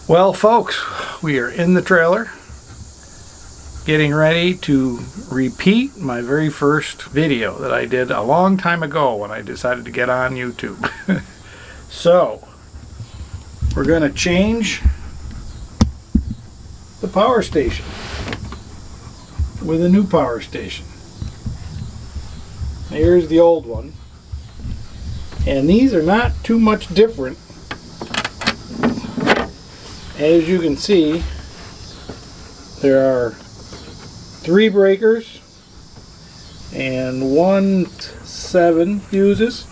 Well, folks, we are in the trailer getting ready to repeat my very first video that I did a long time ago when I decided to get on YouTube. So we're going to change the power station with a new power station. Here's the old one, and these are not too much different. As you can see, there are 3 breakers and 7 fuses.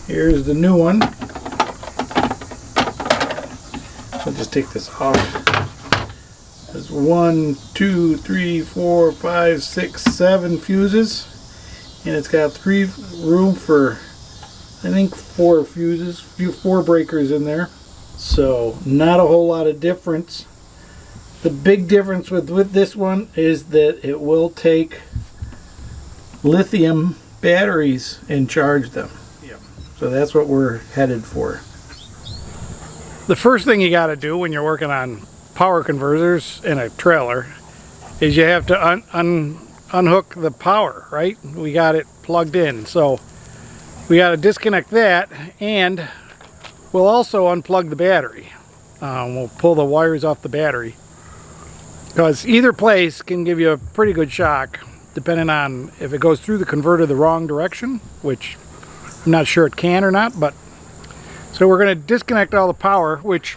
Here's the new one. I'll just take this off. There's 1, 2, 3, 4, 5, 6, 7 fuses, and it's got room for, I think, 4 fuses, 4 breakers in there. So not a whole lot of difference. The big difference with this one is that it will take lithium batteries and charge them. Yep. So that's what we're headed for. The first thing you got to do when you're working on power converters in a trailer is you have to unhook the power, right? We got it plugged in, so we got to disconnect that, and we'll also unplug the battery. We'll pull the wires off the battery, because either place can give you a pretty good shock depending on if it goes through the converter the wrong direction, which I'm not sure it can or not. But so we're going to disconnect all the power, which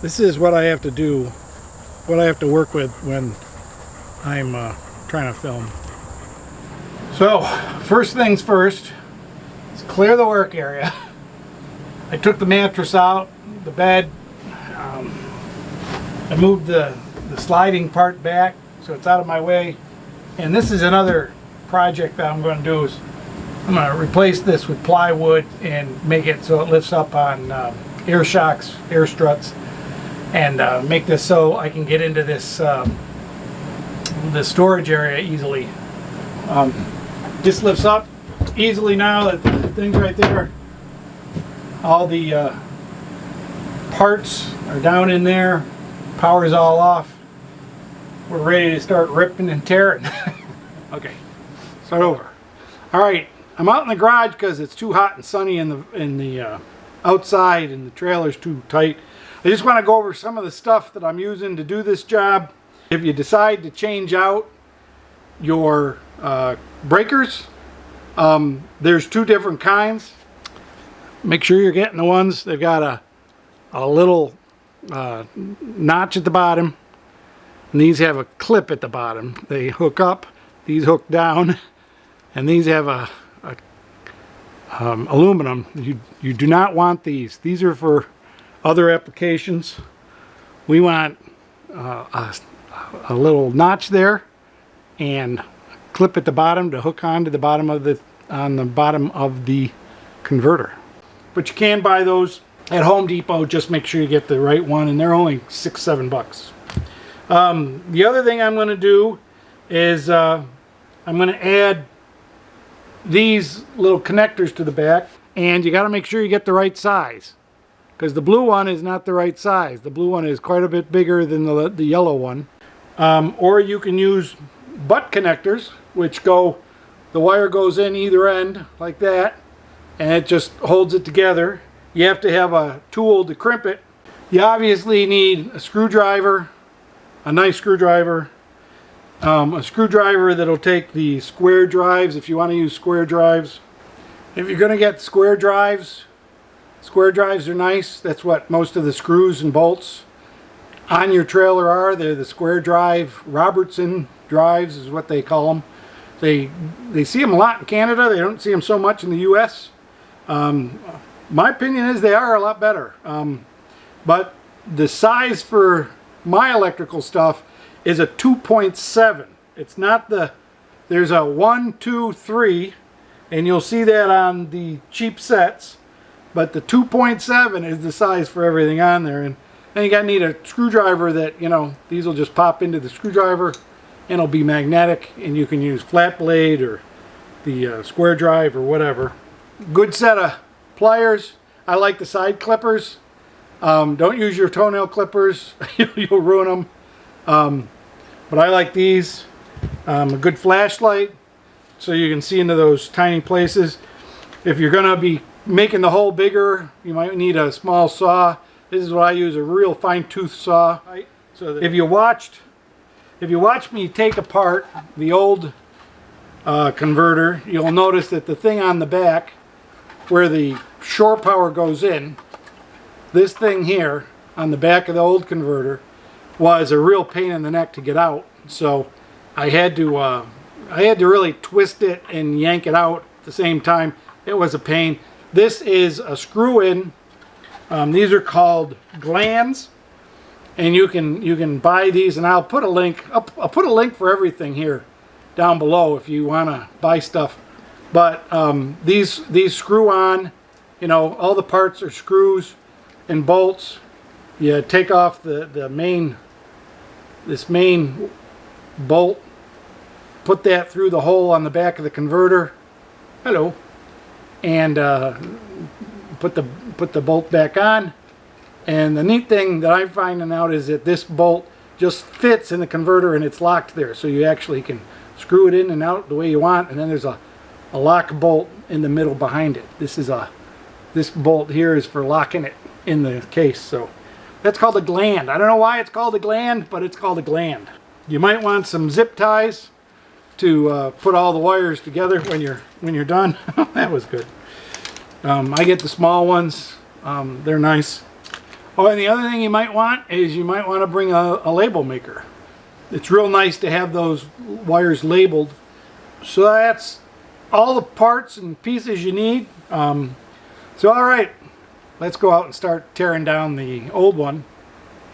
this is what I have to do, what I have to work with when I'm trying to film. So first things first, let's clear the work area. I took the mattress out, the bed. I moved the sliding part back so it's out of my way. And this is another project that I'm going to do. Is I'm going to replace this with plywood and make it so it lifts up on air shocks, air struts, and make this so I can get into this the storage area easily. This lifts up easily now. That the thing's right there. All the parts are down in there. Power's all off. We're ready to start ripping and tearing. Okay, start over. All right, I'm out in the garage because it's too hot and sunny in the outside, and the trailer's too tight. I just want to go over some of the stuff that I'm using to do this job. If you decide to change out your breakers, there's 2 different kinds. Make sure you're getting the ones they've got a little notch at the bottom, and these have a clip at the bottom. They hook up, these hook down, and these have a aluminum. You do not want these. These are for other applications. We want a little notch there and a clip at the bottom to hook onto the bottom of the converter. But you can buy those at Home Depot. Just make sure you get the right one, and they're only $6-7 bucks. The other thing I'm going to do is I'm going to add these little connectors to the back, and you got to make sure you get the right size, because the blue one is not the right size. The blue one is quite a bit bigger than the yellow one. Or you can use butt connectors, which the wire goes in either end like that, and it just holds it together. You have to have a tool to crimp it. You obviously need a screwdriver, a nice screwdriver, a screwdriver that'll take the square drives if you want to use square drives. If you're going to get square drives are nice. That's what most of the screws and bolts on your trailer are. They're the square drive. Robertson drives is what they call them. They see them a lot in Canada. They don't see them so much in the US. My opinion is they are a lot better. But the size for my electrical stuff is a 2.7. It's not there's a 1, 2, 3, and you'll see that on the cheap sets. But the 2.7 is the size for everything on there. And then you need a screwdriver that, these will just pop into the screwdriver and it'll be magnetic, and you can use flat blade or the square drive or whatever. good set of pliers. I like the side clippers. Don't use your toenail clippers. You'll ruin them. But I like these. A good flashlight so you can see into those tiny places. If you're going to be making the hole bigger, you might need a small saw. This is what I use, a real fine tooth saw. So if you watched me take apart the old converter, you'll notice that the thing on the back where the shore power goes in, this thing here on the back of the old converter was a real pain in the neck to get out. So I had to really twist it and yank it out at the same time. It was a pain. This is a screw in. These are called glands, and you can buy these, and I'll put a link. I'll put a link for everything here down below if you want to buy stuff. But these screw on. You know, all the parts are screws and bolts. You take off this main bolt, put that through the hole on the back of the converter. Hello. And put the bolt back on. And the neat thing that I'm finding out is that this bolt just fits in the converter and it's locked there, so you actually can screw it in and out the way you want. And then there's a lock bolt in the middle behind it. This bolt here is for locking it in the case. So that's called a gland. I don't know why it's called a gland, but it's called a gland. You might want some zip ties to put all the wires together when you're done. That was good. I get the small ones. They're nice. Oh, and the other thing you might want is you might want to bring a label maker. It's real nice to have those wires labeled. So that's all the parts and pieces you need. So all right, let's go out and start tearing down the old one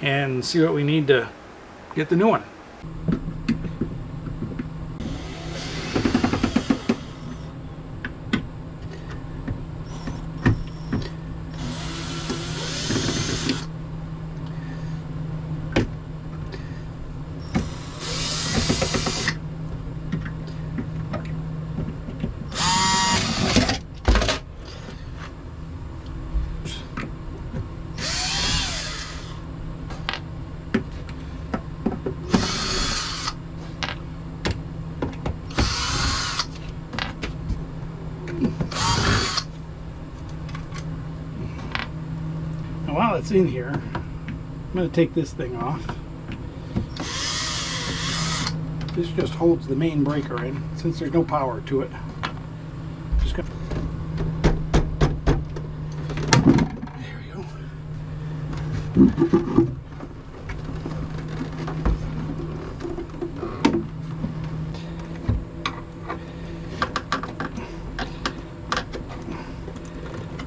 and see what we need to get the new one. Now while it's in here, I'm going to take this thing off. This just holds the main breaker in, since there's no power to it. Just gonna... There we go.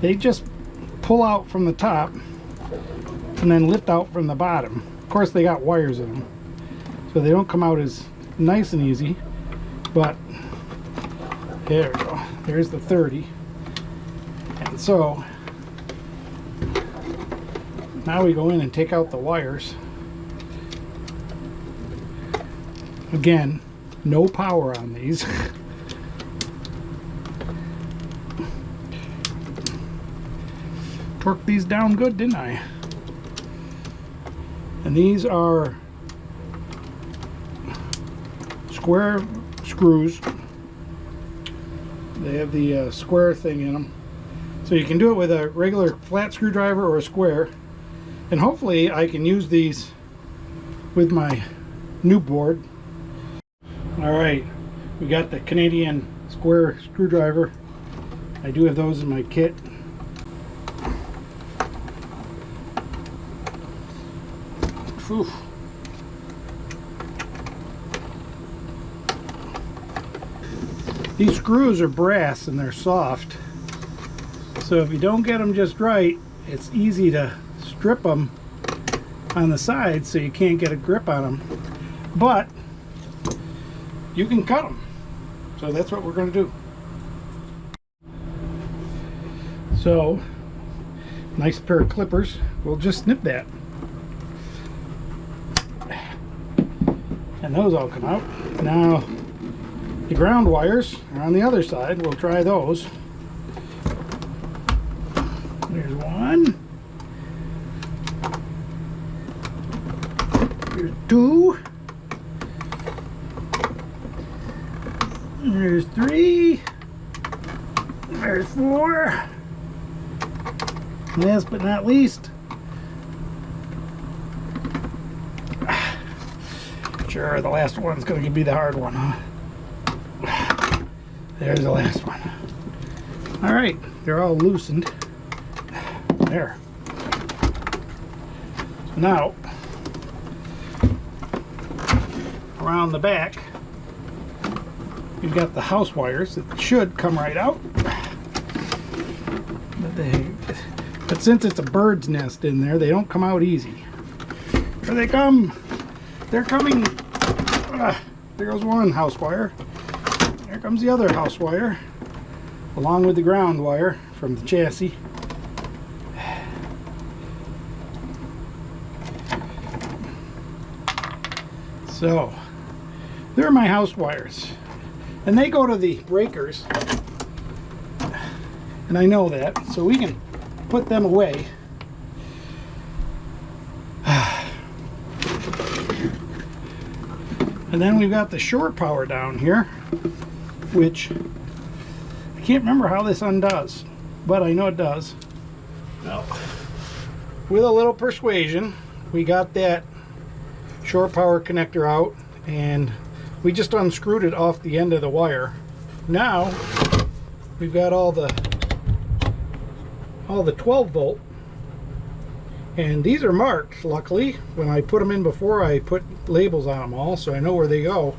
They just pull out from the top and then lift out from the bottom. Of course, they got wires in them, so they don't come out as nice and easy, but there we go. There's the 30. And so now we go in and take out the wires. Again, no power on these. Torqued these down good, didn't I? And these are square screws. They have the square thing in them, so you can do it with a regular flat screwdriver or a square. And hopefully I can use these with my new board. All right, we got the Canadian square screwdriver. I do have those in my kit. Whew. These screws are brass and they're soft, so if you don't get them just right, it's easy to strip them on the sides so you can't get a grip on them, but you can cut them. So that's what we're going to do. So nice pair of clippers, we'll just snip that. And those all come out. Now the ground wires are on the other side. We'll try those. There's one. There's two. There's three. There's four. Last but not least, sure, the last one's going to be the hard one, huh? There's the last one. All right, they're all loosened. There. So now, around the back, you've got the house wires that should come right out. But since it's a bird's nest in there, they don't come out easy. Here they come. They're coming. There goes one house wire. There comes the other house wire, along with the ground wire from the chassis. So, they're my house wires. And they go to the breakers. And I know that, so we can put them away. And then we've got the shore power down here, which I can't remember how this undoes, but I know it does. Well, with a little persuasion, we got that shore power connector out, and we just unscrewed it off the end of the wire. Now we've got all the 12 volt, and these are marked. Luckily, when I put them in before, I put labels on them all, so I know where they go,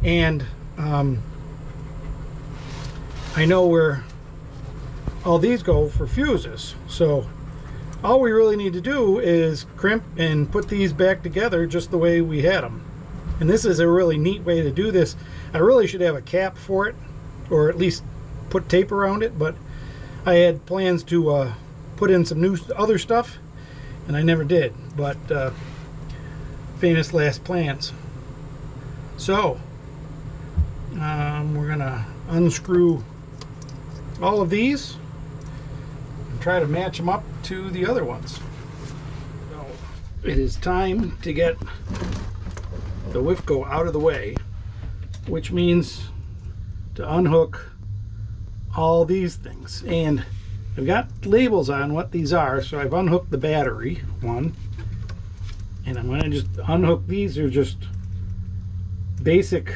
and I know where all these go for fuses. So all we really need to do is crimp and put these back together just the way we had them. And this is a really neat way to do this. I really should have a cap for it, or at least put tape around it, but I had plans to put in some new other stuff, and I never did. But famous last plans. So we're gonna unscrew all of these and try to match them up to the other ones. So it is time to get the WIFCO out of the way, which means to unhook all these things. And I've got labels on what these are, so I've unhooked the battery one, and I'm going to just unhook these. Are just basic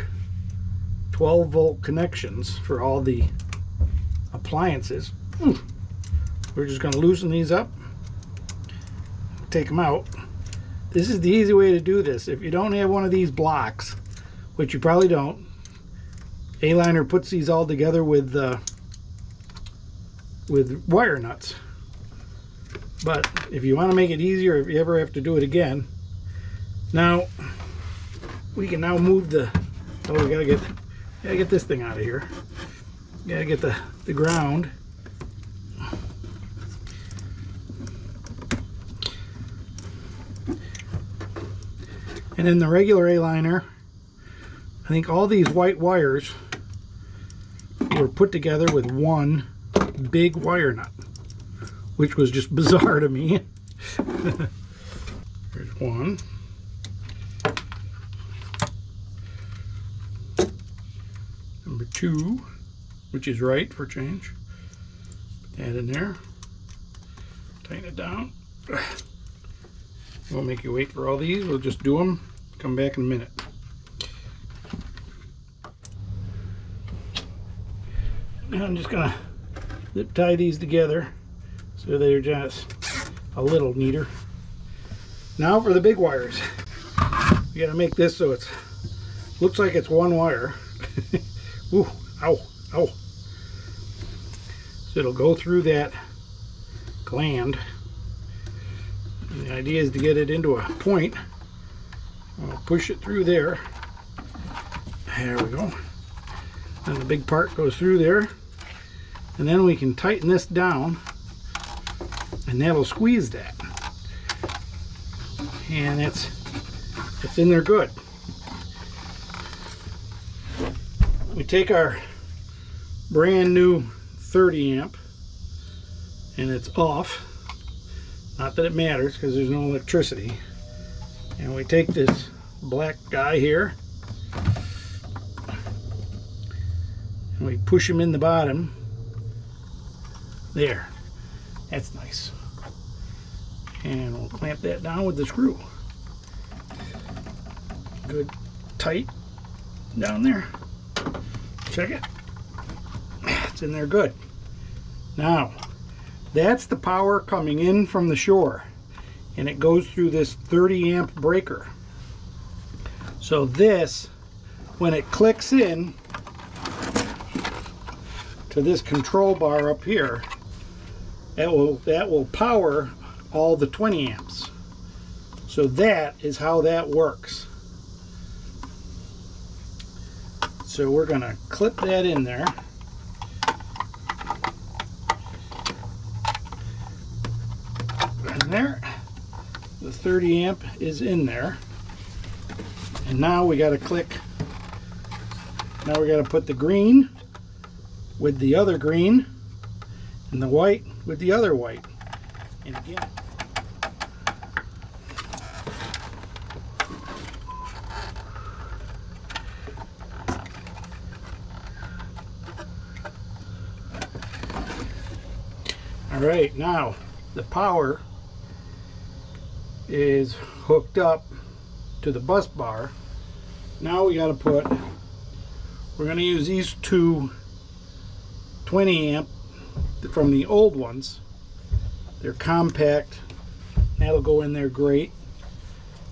12 volt connections for all the appliances. We're just going to loosen these up, take them out. This is the easy way to do this. If you don't have one of these blocks, which you probably don't, A-Liner puts these all together with wire nuts. But if you want to make it easier, if you ever have to do it again, now we can now move the, oh, we gotta get this thing out of here. Gotta get the ground. And in the regular A-Liner, I think all these white wires were put together with one big wire nut, which was just bizarre to me. There's one. Number two, which is right for change. Put that in there. Tighten it down. Won't make you wait for all these. We'll just do them. Come back in a minute. Now I'm just gonna zip tie these together so they're just a little neater. Now for the big wires. We gotta make this so it's looks like it's one wire. Ooh, ow, ow. So it'll go through that gland. And the idea is to get it into a point. I'll push it through there. There we go. And the big part goes through there. And then we can tighten this down, and that'll squeeze that. And it's in there good. We take our brand new 30 amp and it's off. Not that it matters because there's no electricity. And we take this black guy here and we push him in the bottom. There. That's nice. And we'll clamp that down with the screw. Good tight down there. Check it. It's in there good. Now, that's the power coming in from the shore, and it goes through this 30 amp breaker. So this, when it clicks in to this control bar up here, that will power all the 20 amps. So that is how that works. So we're going to clip that in there. And there, the 30 amp is in there. And now we got to click. Now we got to put the green with the other green and the white with the other white. And again, all right, now the power is hooked up to the bus bar. Now we got to put, we're going to use these two 20 amp from the old ones. They're compact. That'll go in there great.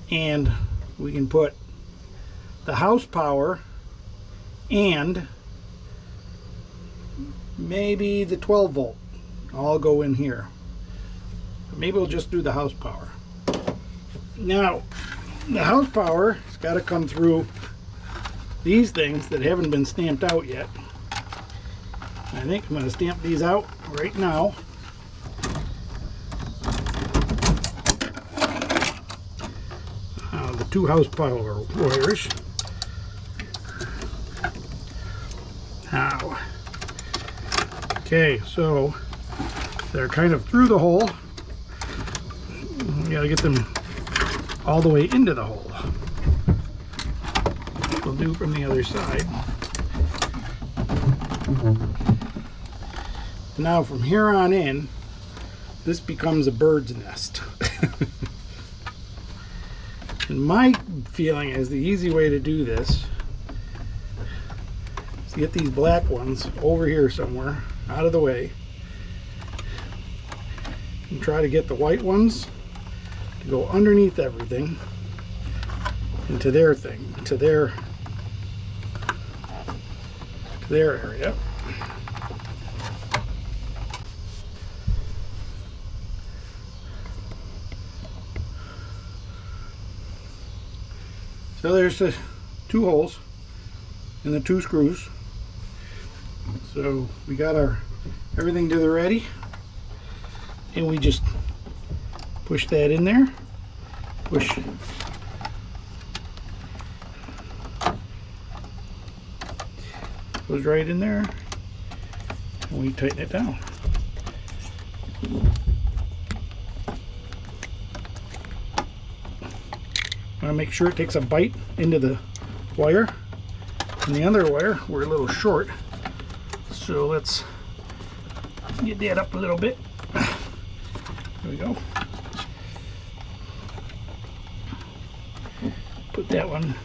And we can put the house power and maybe the 12 volt. All go in here. Maybe we'll just do the house power. Now, the house power has got to come through these things that haven't been stamped out yet. I think I'm going to stamp these out right now. The two house power wires. Now, okay, so they're kind of through the hole. We got to get them all the way into the hole. We'll do from the other side. Now from here on in, this becomes a bird's nest. And my feeling is the easy way to do this is to get these black ones over here somewhere, out of the way, and try to get the white ones to go underneath everything into their thing, to their area. So there's the two holes and the two screws. So we got our everything to the ready, and we just push that in there. Push. Goes right in there, and we tighten it down. I want to make sure it takes a bite into the wire, and the other wire we're a little short, so let's get that up a little bit. There we go. Put that one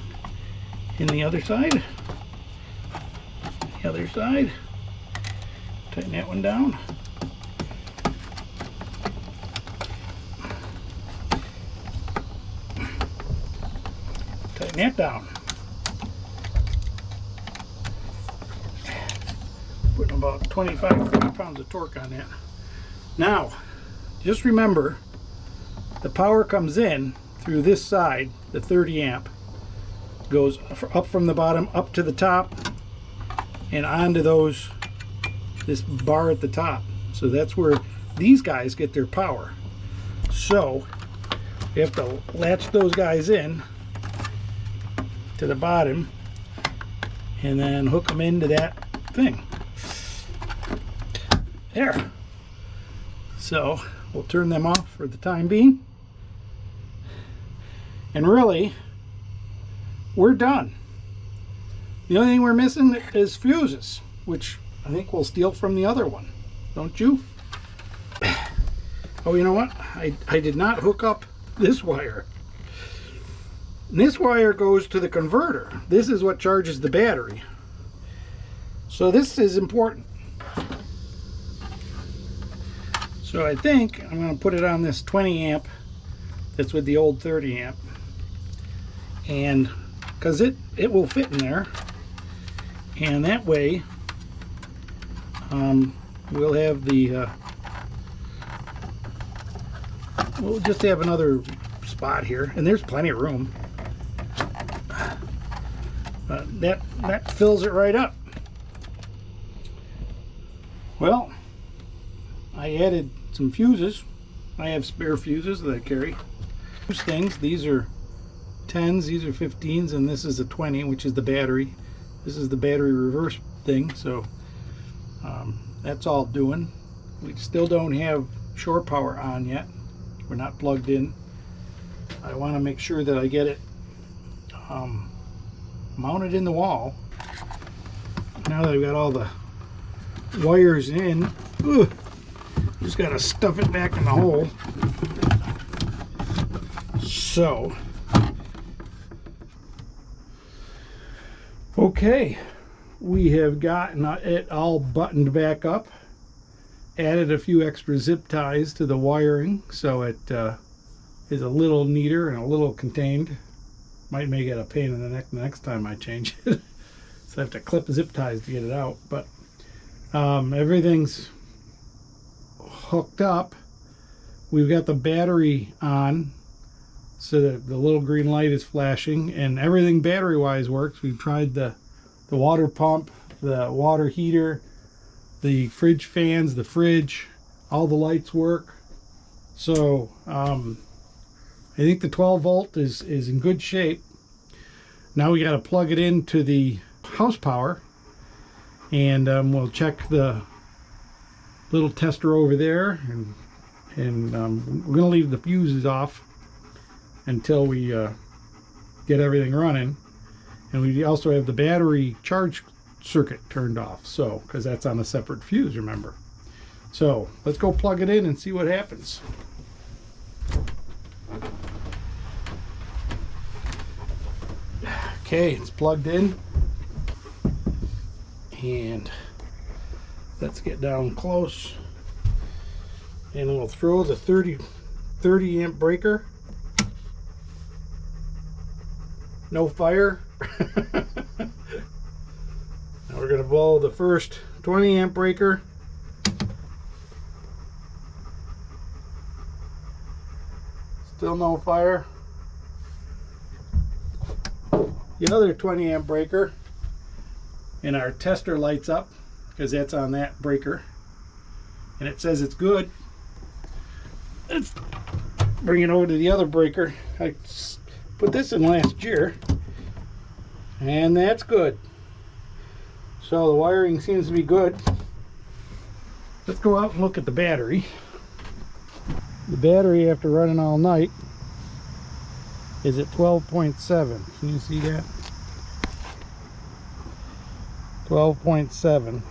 in the other side. The other side. Tighten that one down. Tighten that down. Putting about 25-30 pounds of torque on that. Now, just remember, the power comes in through this side, the 30 amp, goes up from the bottom up to the top and onto this bar at the top. So that's where these guys get their power. So we have to latch those guys in to the bottom and then hook them into that thing. There. So we'll turn them off for the time being. And really, we're done. The only thing we're missing is fuses, which I think we'll steal from the other one. Don't you? Oh, you know what? I did not hook up this wire. This wire goes to the converter. This is what charges the battery. So this is important. So I think I'm going to put it on this 20 amp that's with the old 30 amp. And because it will fit in there. And that way we'll have the we'll just have another spot here, and there's plenty of room. That fills it right up. Well, I added some fuses. I have spare fuses that I carry. These things, these are 10s, these are 15s, and this is a 20, which is the battery. This is the battery reverse thing, so that's all doing. We still don't have shore power on yet. We're not plugged in. I want to make sure that I get it mounted in the wall. Now that I've got all the wires in, just got to stuff it back in the hole. So, okay, we have gotten it all buttoned back up. Added a few extra zip ties to the wiring so it is a little neater and a little contained. Might make it a pain in the neck the next time I change it. So I have to clip zip ties to get it out. But everything's hooked up. We've got the battery on so that the little green light is flashing, and everything battery wise works. We've tried the water pump, the water heater, the fridge fans, the fridge, all the lights work. So I think the 12 volt is in good shape. Now we got to plug it into the house power, and we'll check the little tester over there, and we're going to leave the fuses off until we get everything running. And we also have the battery charge circuit turned off, so because that's on a separate fuse, remember. So let's go plug it in and see what happens. Okay, it's plugged in, and let's get down close, and we'll throw the 30 amp breaker. No fire. Now we're going to blow the first 20 amp breaker. Still no fire. The other 20 amp breaker, and our tester lights up because that's on that breaker, and it says it's good. Let's bring it over to the other breaker. I put this in last year, and that's good. So the wiring seems to be good. Let's go out and look at the battery. The battery, after running all night, is at 12.7. Can you see that? 12.7.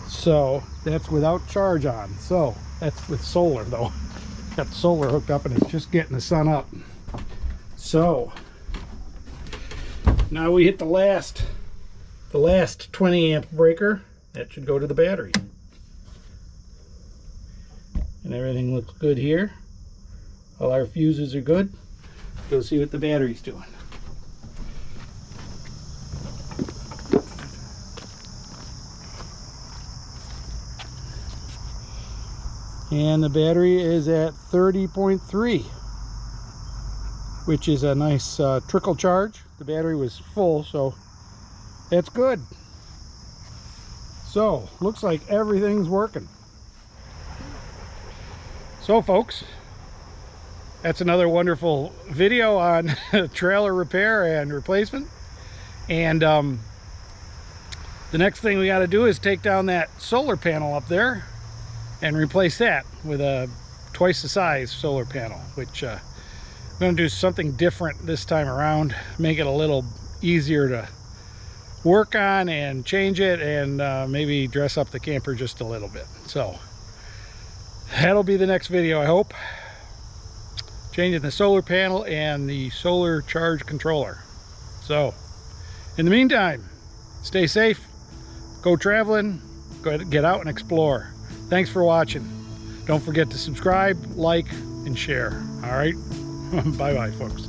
So that's without charge on. So that's with solar though. Got the solar hooked up and it's just getting the sun up. So now we hit the last 20 amp breaker. That should go to the battery. And everything looks good here. All our fuses are good. Go see what the battery's doing. And the battery is at 30.3, which is a nice trickle charge. The battery was full, so that's good. So looks like everything's working. So folks, that's another wonderful video on trailer repair and replacement. And the next thing we got to do is take down that solar panel up there and replace that with a twice the size solar panel, which I'm going to do something different this time around, make it a little easier to work on and change it, and maybe dress up the camper just a little bit. So that'll be the next video, I hope. Changing the solar panel and the solar charge controller. So in the meantime, stay safe, go traveling, go get out and explore. Thanks for watching. Don't forget to subscribe, like, and share. All right? Bye-bye, folks.